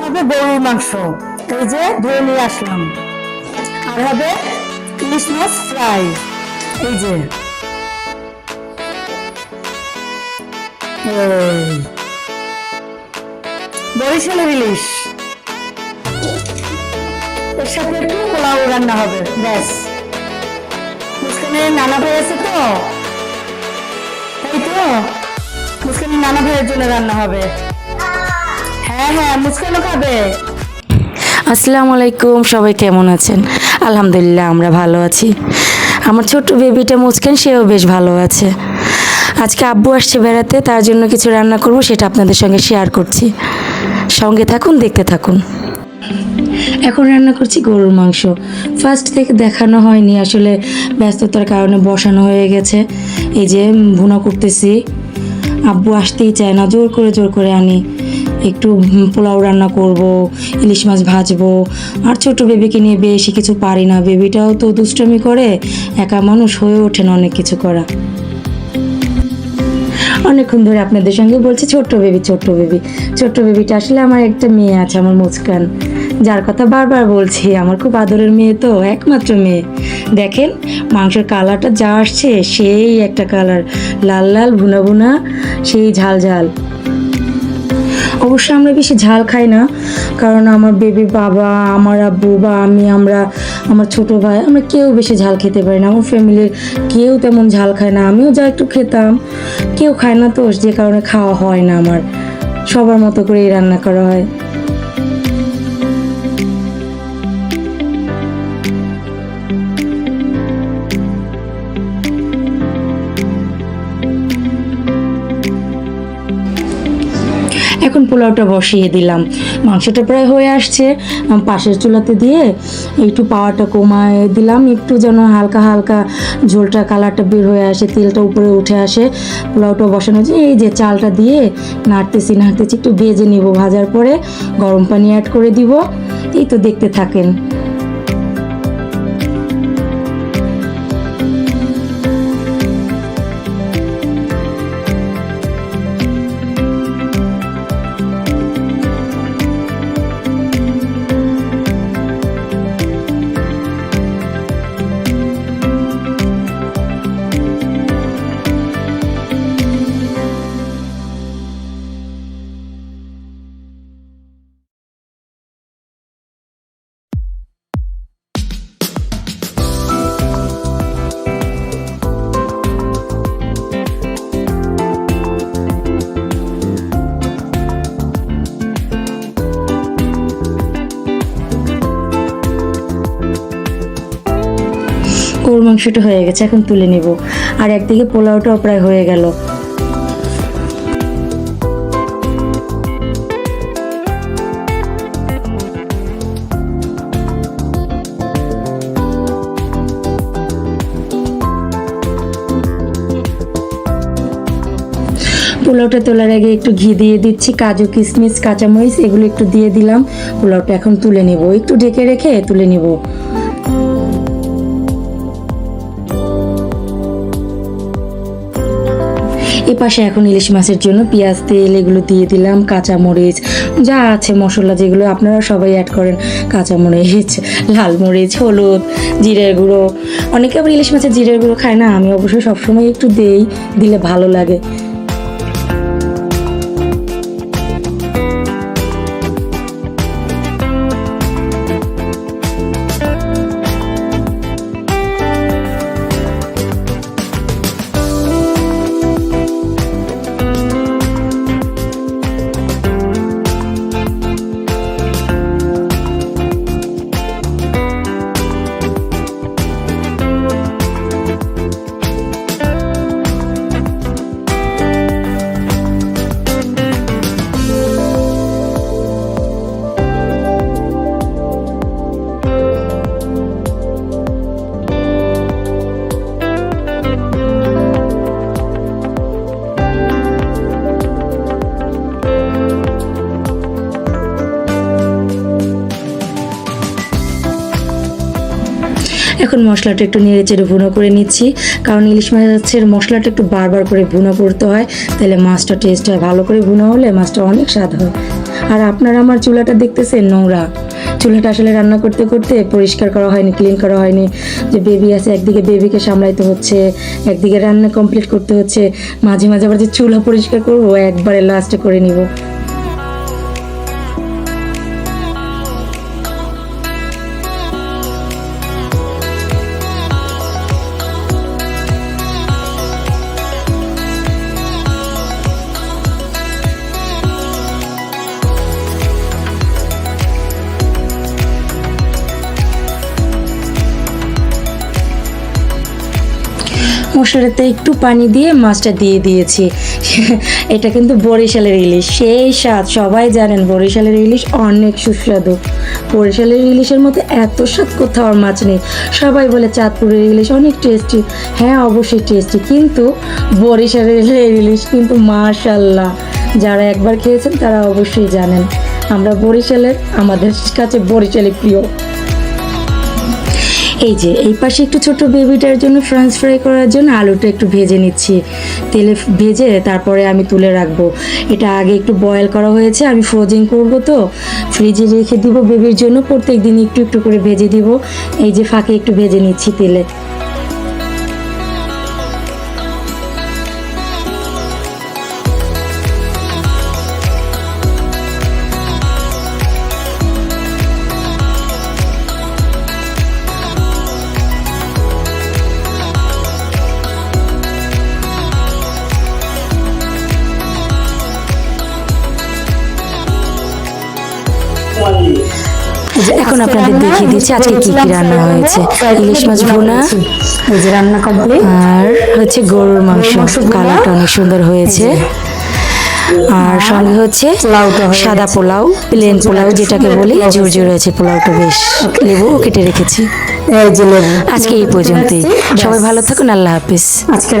হবে গরুর মাংস, এই যে ধরে নিয়ে আসলাম। আর হবে ইলিশ মাছ ফ্রাই, এই যে এই বরিশালের ইলিশ। এর সাথে একটু পোলাও রান্না হবে, ব্যাস। মুস্কানে নানা ভাই আছে তো, তাই তো মুস্কানের নানা ভাইয়ের জন্য রান্না হবে। হ্যাঁ হ্যাঁ, মুস্কানও খাবে। আসসালামু আলাইকুম, সবাই কেমন আছেন? আলহামদুলিল্লাহ আমরা ভালো আছি। আমার ছোট্ট বেবিটা মুস্কান, সেও বেশ ভালো আছে। আজকে আব্বু আসছে বেড়াতে, তার জন্য কিছু রান্না করব, সেটা আপনাদের সঙ্গে শেয়ার করছি। সঙ্গে থাকুন, দেখতে থাকুন। এখন রান্না করছি গরুর মাংস। ফার্স্ট থেকে দেখানো হয়নি, আসলে ব্যস্ততার কারণে বসানো হয়ে গেছে। এই যে ভুনা করতেছি, আব্বু আসতেই চায় না, জোর করে আনি। একটু পোলাও রান্না করব, ইলিশ মাছ ভাজবো। আর ছোট বেবিকে নিয়ে বেশি কিছু পারি না, বেবিটাও তো দুষ্টমি করে, একা মানুষ হয়ে ওঠে না অনেক কিছু করা। অনেকক্ষণ ধরে আপনাদের সঙ্গে বলছি ছোট্ট বেবিটা আসলে আমার একটা মেয়ে আছে, আমার মুস্কান, যার কথা বারবার বলছি। আমার খুব আদরের মেয়ে, তো একমাত্র মেয়ে। দেখেন মাংসের কালারটা যা আসছে, সেই একটা কালার, লাল লাল ভুনা ভুনা, সেই ঝাল ঝাল। অবশ্য আমরা বেশি ঝাল খাই না, কারণ আমার বেবি বাবা, আমার আব্বু বা আমি, আমার ছোট ভাই, আমরা কেউ বেশি ঝাল খেতে পারি না। আমার ফ্যামিলির কেউ তেমন ঝাল খায় না, আমিও যা একটু খেতাম, কেউ খায় না, তো যে কারণে খাওয়া হয় না আমার। সবার মতো করেই রান্না করা হয়। এখন পোলাওটা বসিয়ে দিলাম, মাংসটা প্রায় হয়ে আসছে। পাশের চুলাতে দিয়ে একটু পাওয়াটা কমায় দিলাম, একটু যেন হালকা হালকা ঝোলটা কালারটা বের হয়ে আসে, তেলটা উপরে উঠে আসে। পোলাওটা বসানো হচ্ছে, এই যে চালটা দিয়ে নাড়তেছি একটু ভেজে নিব। ভাজার পরে গরম পানি অ্যাড করে দিব। এই তো দেখতে থাকেন। গরুর মাংসটা হয়ে গেছে, এখন তুলে নিব। আর একদিকে পোলাওটাও প্রায় হয়ে গেল। পোলাওটা তোলার আগে একটু ঘি দিয়ে দিচ্ছি, কাজু কিশমিশ কাঁচামরিচ এগুলো একটু দিয়ে দিলাম। পোলাওটা এখন তুলে নিব, একটু ঢেকে রেখে তুলে নিব। এ পাশে এখন ইলিশ মাছের জন্য পেঁয়াজ, তেল এগুলো দিয়ে দিলাম, কাঁচামরিচ যা আছে মশলা যেগুলো আপনারা সবাই অ্যাড করেন, কাঁচামরিচ, লাল মরিচ, হলুদ, জিরের গুঁড়ো। অনেকে আবার ইলিশ মাছের জিরের গুঁড়ো খায় না, আমি অবশ্যই সবসময় একটু দিলে ভালো লাগে। এখন মশলাটা একটু নেড়ে চেড়ে ভুনো করে নিচ্ছি, কারণ ইলিশ মাছের মশলাটা একটু বারবার করে ভুনো করতে হয়, তাহলে মাছটা টেস্ট হয়। ভালো করে ভুনো হলে মাছটা অনেক স্বাদ হয়। আর আপনারা আমার চুলাটা দেখতেছেন নোংরা, চুলাটা আসলে রান্না করতে করতে পরিষ্কার করা হয়নি, ক্লিন করা হয়নি। যে বেবি আছে, একদিকে বেবিকে সামলাইতে হচ্ছে, একদিকে রান্না কমপ্লিট করতে হচ্ছে, মাঝে মাঝে আবার যে চুলা পরিষ্কার করবো একবারে লাস্টে করে নিব। মশলাটাতে একটু পানি দিয়ে মাছটা দিয়ে দিয়েছি। এটা কিন্তু বরিশালের ইলিশ, সেই স্বাদ। সবাই জানেন বরিশালের ইলিশ অনেক সুস্বাদু। বরিশালের ইলিশের মধ্যে এত স্বাদ কোথাও আর মাছ নেই। সবাই বলে চাঁদপুরের ইলিশ অনেক টেস্টি, হ্যাঁ অবশ্যই টেস্টি, কিন্তু বরিশালের ইলিশ কিন্তু মাশাল্লাহ, যারা একবার খেয়েছেন তারা অবশ্যই জানেন। আমরা বরিশালের, আমাদের কাছে বরিশালি প্রিয়। এই যে এই পাশে একটু ছোট বেবিটার জন্য ফ্রেঞ্চ ফ্রাই করার জন্য আলুটা একটু ভেজে নিচ্ছি, তেলে ভেজে তারপরে আমি তুলে রাখবো। এটা আগে একটু বয়েল করা হয়েছে, আমি ফ্রোজিং করব, তো ফ্রিজে রেখে দিব বেবির জন্য। প্রত্যেক দিন একটু একটু করে ভেজে দিব। এই যে ফাঁকে একটু ভেজে নিচ্ছি তেলে। এখন আপনাদের দেখিয়ে দিচ্ছি আজকে কি কি রান্না হয়েছে। ইলিশ মাছ ভুনা, এই যে রান্না কমপ্লিট, আর হচ্ছে গরুর মাংস, কালারটা অনেক সুন্দর হয়েছে। আর সঙ্গে হচ্ছে সাদা পোলাও, প্লেন পোলাও যেটাকে বলি, ঝুরঝুর হয়েছে পোলাওটা বেশ। লেবু কেটে রেখেছি। এই যে লেবু। আজকে এই পর্যন্তই, সবাই ভালো থাকুন, আল্লাহ হাফিজ। আজকে